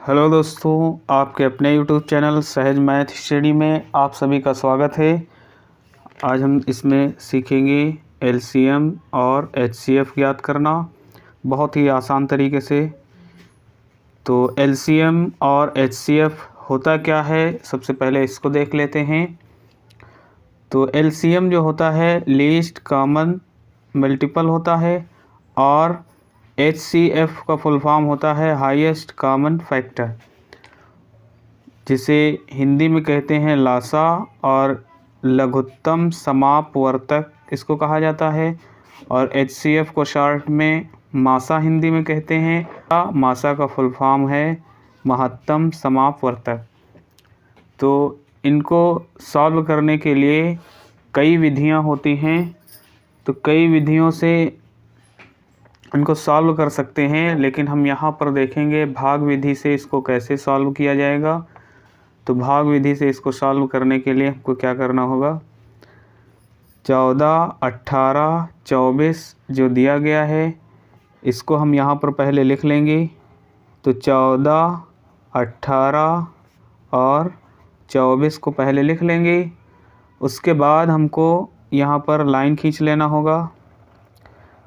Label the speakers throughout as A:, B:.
A: Hello दोस्तों, आपके अपने यूट्यूब चैनल सहज मैथ स्टडी में आप सभी का स्वागत है। आज हम इसमें सीखेंगे एलसीएम और एचसीएफ ज्ञात करना बहुत ही आसान तरीके से। तो एलसीएम और एचसीएफ होता क्या है, सबसे पहले इसको देख लेते हैं। तो एलसीएम जो होता है लीस्ट कॉमन मल्टीपल होता है और एचसीएफ का फुल फॉर्म होता है हाईएस्ट कॉमन फैक्टर, जिसे हिंदी में कहते हैं लासा और लघुत्तम समापवर्तक इसको कहा जाता है। और एचसीएफ को शॉर्ट में मासा हिंदी में कहते हैं। मासा का फुल फॉर्म है महत्तम समापवर्तक। तो इनको सॉल्व करने के लिए कई विधियां होती हैं, तो कई विधियों से इनको सॉल्व कर सकते हैं, लेकिन हम यहाँ पर देखेंगे भाग विधि से इसको कैसे सॉल्व किया जाएगा। तो भाग विधि से इसको सॉल्व करने के लिए हमको क्या करना होगा, 14, 18, 24 जो दिया गया है इसको हम यहाँ पर पहले लिख लेंगे। तो 14, 18 और 24 को पहले लिख लेंगे। उसके बाद हमको यहाँ पर लाइन खींच लेना होगा,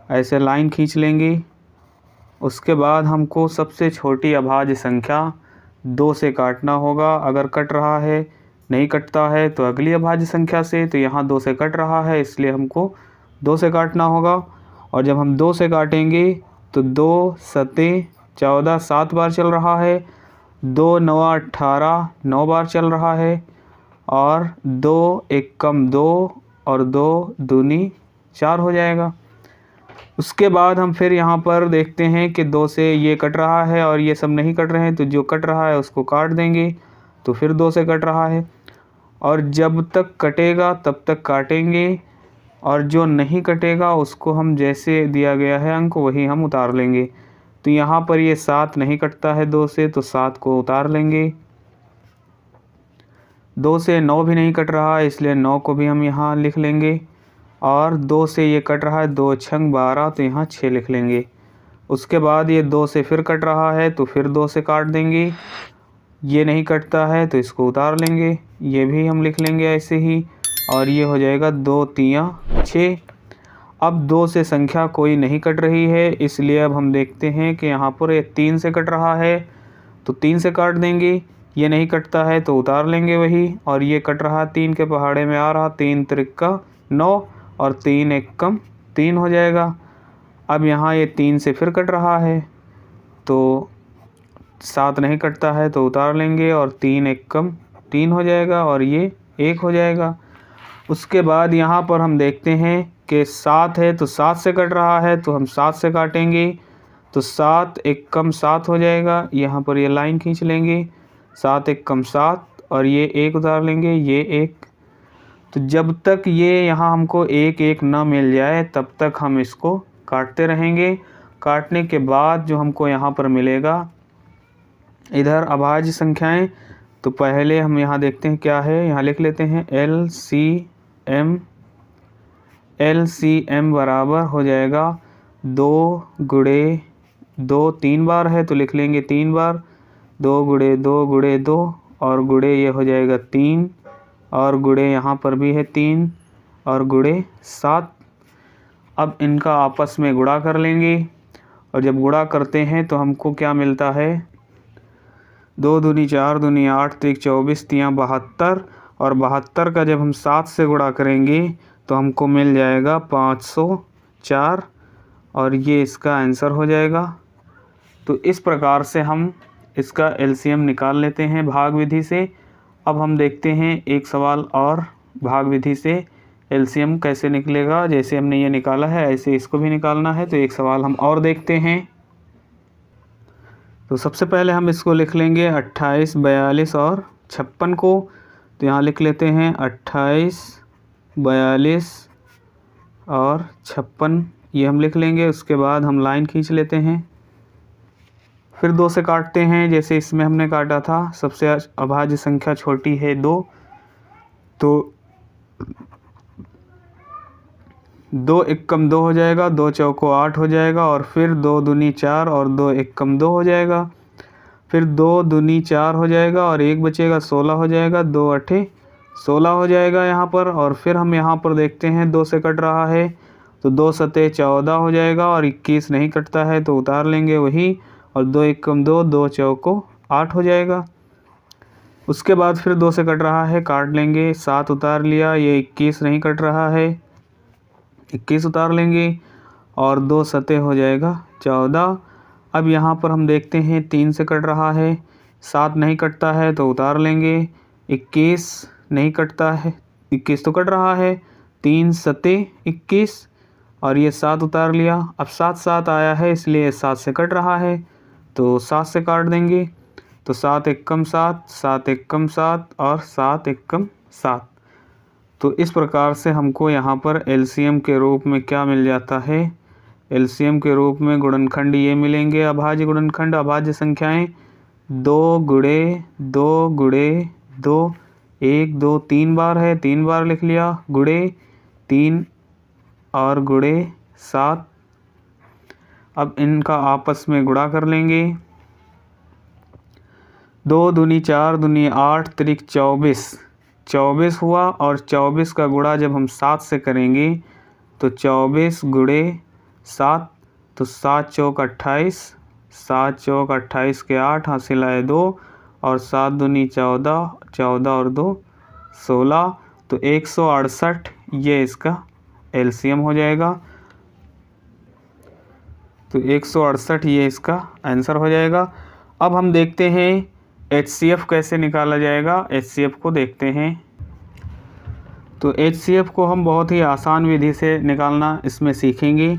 A: ऐसे लाइन खींच लेंगे। उसके बाद हमको सबसे छोटी अभाज्य संख्या 2 से काटना होगा। अगर कट रहा है, नहीं कटता है तो अगली अभाज्य संख्या से, तो यहाँ 2 से कट रहा है इसलिए हमको 2 से काटना होगा। और जब हम 2 से काटेंगे तो 2 सते 14 7 बार चल रहा है, 2 9 18 9 बार चल रहा है, और 2 एकम 2 और 2 दूनी 4 हो जाएगा। उसके बाद हम फिर यहाँ पर देखते हैं कि 2 से ये कट रहा है और ये सब नहीं कट रहे हैं, तो जो कट रहा है उसको काट देंगे। तो फिर 2 से कट रहा है, और जब तक कटेगा तब तक काटेंगे, और जो नहीं कटेगा उसको हम जैसे दिया गया है अंक वही हम उतार लेंगे। तो यहाँ पर ये 7 नहीं कटता है 2 से, तो 7 को उतार लेंगे। 2 से 9 भी नहीं कट रहा है इसलिए 9 को भी हम यहाँ लिख लेंगे। और 2 से ये कट रहा है 2 छंग 12, तो यहाँ 6 लिख लेंगे। उसके बाद ये 2 से फिर कट रहा है तो फिर 2 से काट देंगे। ये नहीं कटता है तो इसको उतार लेंगे, ये भी हम लिख लेंगे ऐसे ही, और ये हो जाएगा 2 3 6। अब 2 से संख्या कोई नहीं कट रही है, इसलिए अब हम देखते हैं कि यहाँ पर ये 3 से कट रहा है तो 3 से काट देंगे। ये नहीं कटता है तो उतार लेंगे वही, और ये कट रहा 3 के पहाड़े में आ रहा, 3 त्रिका 9 और 3 एकम 3 हो जाएगा। अब यहाँ ये 3 से फिर कट रहा है तो 7 नहीं कटता है तो उतार लेंगे, और 3 एकम 3 हो जाएगा, और ये 1 हो जाएगा। उसके बाद यहाँ पर हम देखते हैं कि 7 है तो 7 से कट रहा है तो हम 7 से काटेंगे, तो 7 एकम 7 हो जाएगा। यहाँ पर ये लाइन खींच लेंगे, 7 एकम 7, और ये 1 उतार लेंगे, ये 1। तो जब तक ये यहाँ हमको 1 1 ना मिल जाए तब तक हम इसको काटते रहेंगे। काटने के बाद जो हमको यहाँ पर मिलेगा इधर अभाज्य संख्याएं, तो पहले हम यहाँ देखते हैं क्या है, यहाँ लिख लेते हैं LCM बराबर हो जाएगा 2 गुणे 2, 3 बार है तो लिख लेंगे 3 बार, 2 गुणे 2 गुणे 2, और गुणे ये हो जाएगा 3, और गुणे यहाँ पर भी है 3, और गुणे 7। अब इनका आपस में गुणा कर लेंगे, और जब गुणा करते हैं तो हमको क्या मिलता है, 2 दूनी 4 दूनी 8 3 24 3 72, और 72 का जब हम 7 से गुणा करेंगे तो हमको मिल जाएगा 504, और ये इसका आंसर हो जाएगा। तो इस प्रकार से हम इसका एलसीएम निकाल लेते हैं भाग विधि से। अब हम देखते हैं एक सवाल और, भाग विधि से एलसीएम कैसे निकलेगा। जैसे हमने ये निकाला है ऐसे इसको भी निकालना है, तो एक सवाल हम और देखते हैं। तो सबसे पहले हम इसको लिख लेंगे 28, 42 और 56 को। तो यहाँ लिख लेते हैं 28, 42 और 56, ये हम लिख लेंगे। उसके बाद हम लाइन खींच लेते हैं, फिर 2 से काटते हैं जैसे इसमें हमने काटा था। सबसे अभाज्य संख्या छोटी है 2, तो 2 एकम 2 हो जाएगा, 2 चौको 8 हो जाएगा, और फिर 2 दूनी 4 और 2 एकम 2 हो जाएगा। फिर 2 दूनी 4 हो जाएगा और 1 बचेगा 16 हो जाएगा, 2 अठे 16 हो जाएगा यहाँ पर। और फिर हम यहाँ पर देखते हैं 2 से कट रहा है तो 2 सते 14 हो जाएगा और 21 नहीं कटता है तो उतार लेंगे वही, और 2 एकम 2, 2 चौको 8 हो जाएगा। उसके बाद फिर 2 से कट रहा है, काट लेंगे, 7 उतार लिया, ये 21 नहीं कट रहा है, 21 उतार लेंगे और 2 सते हो जाएगा 14। अब यहाँ पर हम देखते हैं 3 से कट रहा है, 7 नहीं कटता है तो उतार लेंगे, 21 नहीं कटता है, 21 तो कट रहा है, 3 सते 21 और ये 7 उतार लिया। अब 7 7 आया है इसलिए 7 से कट रहा है तो 7 से काट देंगे, तो 7 एकम 7, 7 एकम 7 और 7 एकम 7। तो इस प्रकार से हमको यहाँ पर एलसीएम के रूप में क्या मिल जाता है, एलसीएम के रूप में गुणनखंड ये मिलेंगे, अभाज्य गुणनखंड, अभाज्य संख्याएं 2 गुणे 2 गुणे 2, 1 2 3 बार है, 3 बार लिख लिया, गुणे 3 और गुणे 7। अब इनका आपस में गुणा कर लेंगे, 2 दूनी 4 दूनी 8 त्रिक 24, 24 हुआ और 24 का गुणा जब हम 7 से करेंगे तो 24 गुणे 7, तो 7 चौक 28, 7 चौक 28 के 8 हासिल आए 2 और 7 दूनी 14, 14 और 2 16, तो 168 ये इसका एलसीएम हो जाएगा। तो 168 ये इसका आंसर हो जाएगा। अब हम देखते हैं HCF कैसे निकाला जाएगा, HCF को देखते हैं। तो HCF को हम बहुत ही आसान विधि से निकालना इसमें सीखेंगे।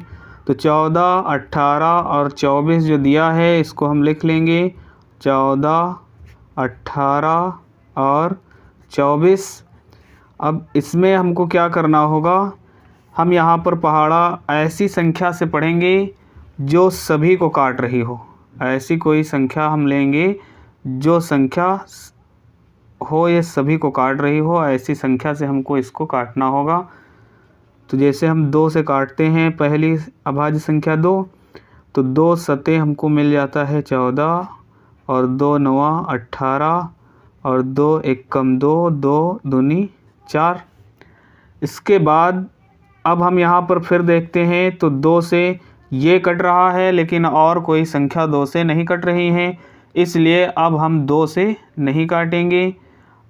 A: तो 14, 18 और 24 जो दिया है इसको हम लिख लेंगे, 14, 18 और 24। अब इसमें हमको क्या करना होगा, हम यहाँ पर पहाड़ा ऐसी संख्या से पढ़ेंगे जो सभी को काट रही हो। ऐसी कोई संख्या हम लेंगे जो संख्या हो ये सभी को काट रही हो, ऐसी संख्या से हमको इसको काटना होगा। तो जैसे हम 2 से काटते हैं पहली अभाज्य संख्या 2, तो 2 सते हमको मिल जाता है 14 और 2 नवा 18 और 2 एकम 2, 2 दूनी 4। इसके बाद अब हम यहाँ पर फिर देखते हैं तो 2 से ये कट रहा है लेकिन और कोई संख्या 2 से नहीं कट रही है, इसलिए अब हम 2 से नहीं काटेंगे।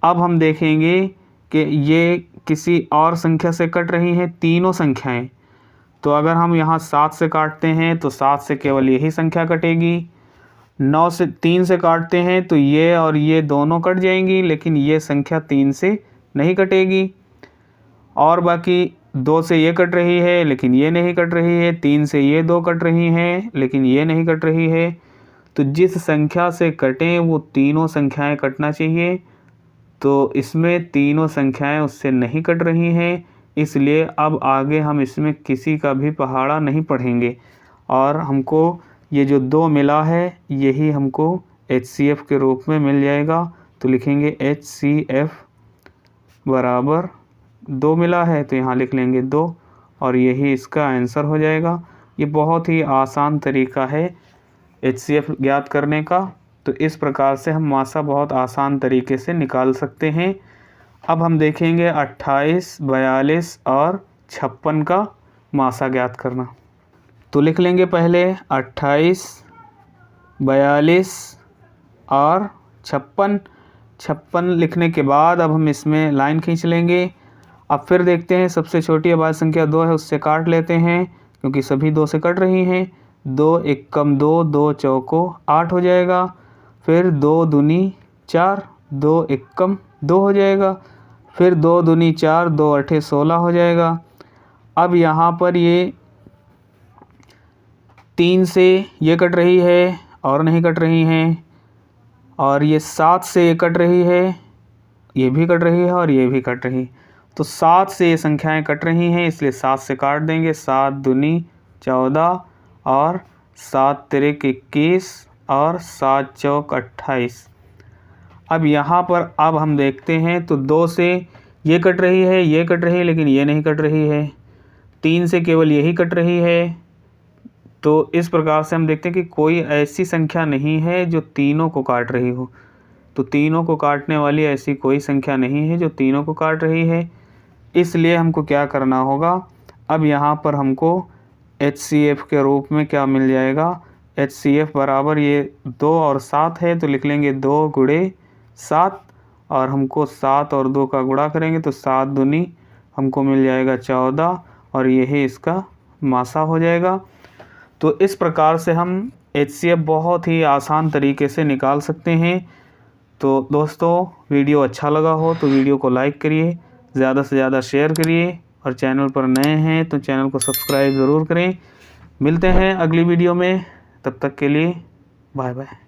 A: अब हम देखेंगे कि ये किसी और संख्या से कट रही हैं, तीनों संख्याएं। तो अगर हम यहाँ 7 से काटते हैं तो 7 से केवल यही संख्या कटेगी। 9 से 3 से काटते हैं तो ये और ये दोनों कट जाएंगी, लेकिन ये संख्या 3 से नहीं कटेगी। और बाकी 2 से ये कट रही है लेकिन ये नहीं कट रही है, 3 से ये 2 कट रही हैं लेकिन ये नहीं कट रही है। तो जिस संख्या से कटें वो तीनों संख्याएं कटना चाहिए, तो इसमें तीनों संख्याएं उससे नहीं कट रही हैं, इसलिए अब आगे हम इसमें किसी का भी पहाड़ा नहीं पढ़ेंगे और हमको ये जो 2 मिला है यही हमको HCF के रूप में मिल जाएगा। तो लिखेंगे HCF बराबर 2 मिला है तो यहाँ लिख लेंगे 2 और यही इसका आंसर हो जाएगा। ये बहुत ही आसान तरीका है HCF ज्ञात करने का। तो इस प्रकार से हम मासा बहुत आसान तरीके से निकाल सकते हैं। अब हम देखेंगे 28, 42 और 56 का मासा ज्ञात करना। तो लिख लेंगे पहले 28, 42 और 56। 56 लिखने के बाद अब हम इसमें लाइन खींच लेंगे। अब फिर देखते हैं सबसे छोटी अभाज्य संख्या 2 है, उससे काट लेते हैं क्योंकि सभी 2 से कट रही हैं। 2 एकम 2, 2 चौको 8 हो जाएगा। फिर 2 दूनी 4, 2 एकम 2 हो जाएगा। फिर 2 दूनी 4, 2 अठे 16 हो जाएगा। अब यहाँ पर ये 3 से ये कट रही है और नहीं कट रही हैं, और ये 7 से ये कट रही है, ये भी कट रही है और ये भी कट रही। तो 7 से ये संख्याएं कट रही हैं इसलिए 7 से काट देंगे। 7 दूनी 14 और 7 तिरिक 21 और 7 चौक 28। अब यहाँ पर अब हम देखते हैं तो 2 से ये कट रही है, ये कट रही है लेकिन ये नहीं कट रही है। 3 से केवल यही कट रही है, तो इस प्रकार से हम देखते हैं कि कोई ऐसी संख्या नहीं है जो तीनों को काट रही हो। तो तीनों को काटने वाली ऐसी कोई संख्या नहीं है जो तीनों को काट रही है। इसलिए हमको क्या करना होगा, अब यहाँ पर हमको HCF के रूप में क्या मिल जाएगा, HCF बराबर ये 2 और 7 है तो लिख लेंगे 2 गुणे 7, और हमको 7 और 2 का गुणा करेंगे तो 7 दूनी हमको मिल जाएगा 14, और यही इसका मासा हो जाएगा। तो इस प्रकार से हम HCF बहुत ही आसान तरीके से निकाल सकते हैं। तो दोस्तों, वीडियो अच्छा लगा हो तो वीडियो को लाइक करिए, ज़्यादा से ज़्यादा शेयर करिए, और चैनल पर नए हैं तो चैनल को सब्सक्राइब ज़रूर करें। मिलते हैं अगली वीडियो में, तब तक के लिए बाय बाय।